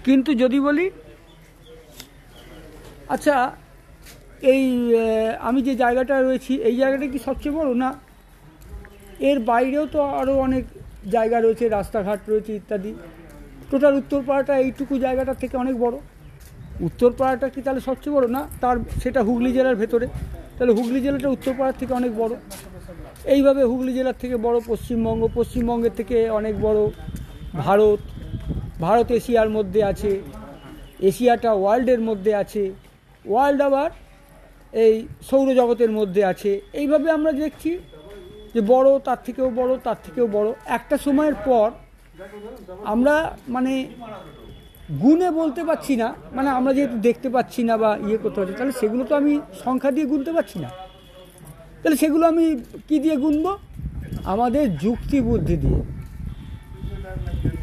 কিন্তু যদি বলি আচ্ছা এই আমি যে জায়গাটা রয়েছি এই জায়গাটা কি সবচেয়ে বড় না এর বাইরেও তো আরও অনেক জায়গা রয়েছে, রাস্তাঘাট রয়েছে ইত্যাদি। টোটাল উত্তরপাড়াটা এইটুকু জায়গাটা থেকে অনেক বড়। উত্তরপাড়াটা কি তাহলে সবচেয়ে বড় না? তার সেটা হুগলি জেলার ভেতরে, তাহলে হুগলি জেলাটা উত্তরপাড়ার থেকে অনেক বড়। এইভাবে হুগলি জেলার থেকে বড় পশ্চিমবঙ্গ, পশ্চিমবঙ্গের থেকে অনেক বড় ভারত, ভারত এশিয়ার মধ্যে আছে, এশিয়াটা ওয়ার্ল্ডের মধ্যে আছে, ওয়ার্ল্ড আবার এই সৌরজগতের মধ্যে আছে। এইভাবে আমরা দেখছি যে বড়, তার থেকেও বড়, তার থেকেও বড়। একটা সময়ের পর আমরা মানে গুণে বলতে পারছি না, মানে আমরা যেহেতু দেখতে পাচ্ছি না বা ইয়ে করতে পারছি, তাহলে সেগুলো তো আমি সংখ্যা দিয়ে গুনতে পারছি না। তাহলে সেগুলো আমি কি দিয়ে গুনব? আমাদের যুক্তি বুদ্ধি দিয়ে।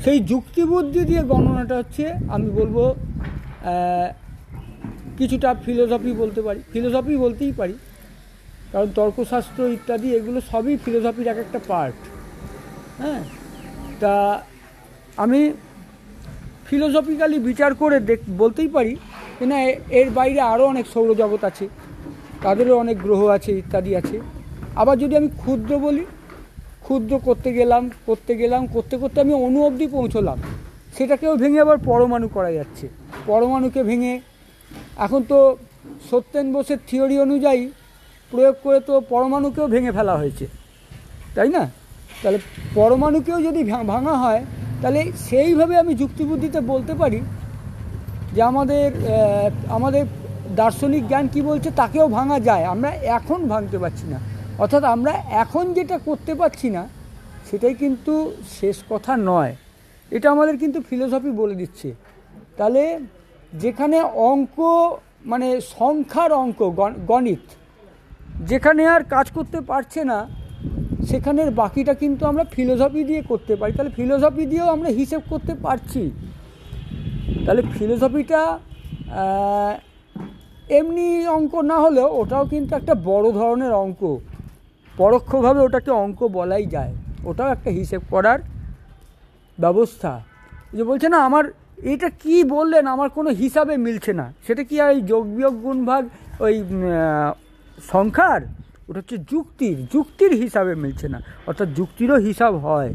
সেই যুক্তি বুদ্ধি দিয়ে গণনাটা হচ্ছে আমি বলবো কিছুটা ফিলোসফি বলতে পারি, ফিলোসফি বলতেই পারি, কারণ তর্কশাস্ত্র ইত্যাদি এগুলো সবই ফিলোসফির এক একটা পার্ট। হ্যাঁ, তা আমি ফিলোসফিক্যালি বিচার করে বলতেই পারি যে না, এর বাইরে আরও অনেক সৌরজগৎ আছে, তাদেরও অনেক গ্রহ আছে ইত্যাদি আছে। আবার যদি আমি ক্ষুদ্র বলি, ক্ষুদ্র করতে করতে আমি অণু অবধি পৌঁছলাম, সেটাকেও ভেঙে আবার পরমাণু করা যাচ্ছে। পরমাণুকে ভেঙে এখন তো সত্যেন বোসের থিওরি অনুযায়ী প্রয়োগ করে তো পরমাণুকেও ভেঙে ফেলা হয়েছে, তাই না? তাহলে পরমাণুকেও যদি ভাঙা হয়, তাহলে সেইভাবে আমি যুক্তিবুদ্ধিতে বলতে পারি যে আমাদের দার্শনিক জ্ঞান কি বলছে তাকেও ভাঙা যায়, আমরা এখন ভাঙতে পারছি না। অর্থাৎ আমরা এখন যেটা করতে পারছি না সেটাই কিন্তু শেষ কথা নয়, এটা আমাদের কিন্তু ফিলোসফি বলে দিচ্ছে। তাহলে যেখানে অঙ্ক মানে সংখ্যার অঙ্ক, গণিত যেখানে আর কাজ করতে পারছে না, সেখানের বাকিটা কিন্তু আমরা ফিলোসফি দিয়ে করতে পারি। তাহলে ফিলোসফি দিয়েও আমরা হিসেব করতে পারছি। তাহলে ফিলোসফিটা এমনি অঙ্ক না হলেও ওটাও কিন্তু একটা বড় ধরনের অঙ্ক, পরোক্ষভাবে ওটাকে অঙ্ক বলাই যায়, ওটাও একটা হিসেব করার ব্যবস্থা। যে বলছে না আমার এটা কি বললেন আমার কোনো হিসাবে মিলছে না, সেটা কি ওই যোগ বিয়োগ গুণ ভাগ ওই সংখ্যার? ওটা হচ্ছে যুক্তির হিসাবে মিলছে না, অর্থাৎ যুক্তিরও হিসাব হয়।